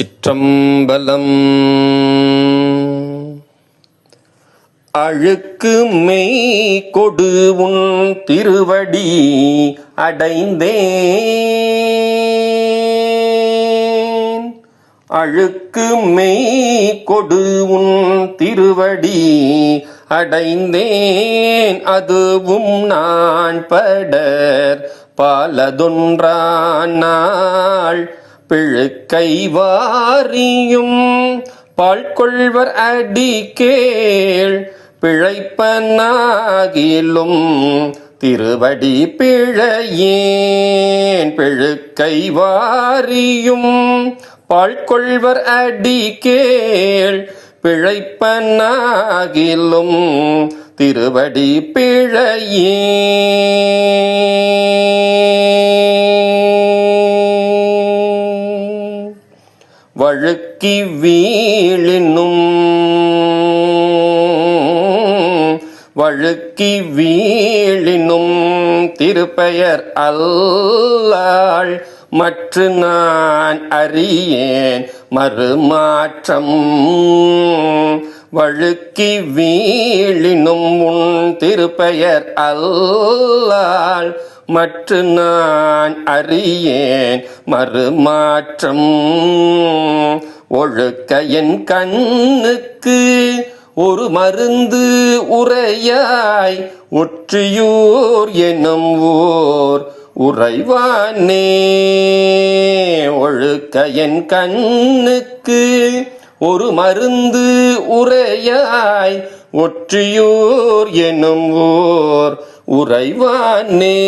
திருச்சிற்றம்பலம். அழுக்கு மெய் கொடு உன் திருவடி அடைந்தேன். அழுக்கு மெய் கொடு உன் திருவடி அடைந்தேன். அதுவும் நான் படர் பாலதொன்றான் நாள் பிழுக்கை வாரியும் பால்கொள்வர் அடிக்கேள். பிழைப்பனாகிலும் திருவடி பிழையேன். பிழுக்கை வாரியும் பால்கொள்வர் அடிக்கேள். பிழைப்பனாகிலும் திருவடி பிழையேன். வழுக்கி வீழினும் வழுக்கி வீழினும் திருப்பெயர் அல்லாள் மற்று நான் அறியேன் மறுமாற்றம். வழுக்கி வீழினும் உன் திருப்பெயர் அல்லாள் மற்று நான் அறியேன் மறுமாற்றம். ஒழுக்க என் கண்ணுக்கு ஒரு மருந்து உரையாய் ஒற்றியூர் எனும் ஊர் உறைவானே. ஒழுக்க என் கண்ணுக்கு ஒரு மருந்து உரையாய் ஒற்றியூர் எனும் ஊர் உறைவானே.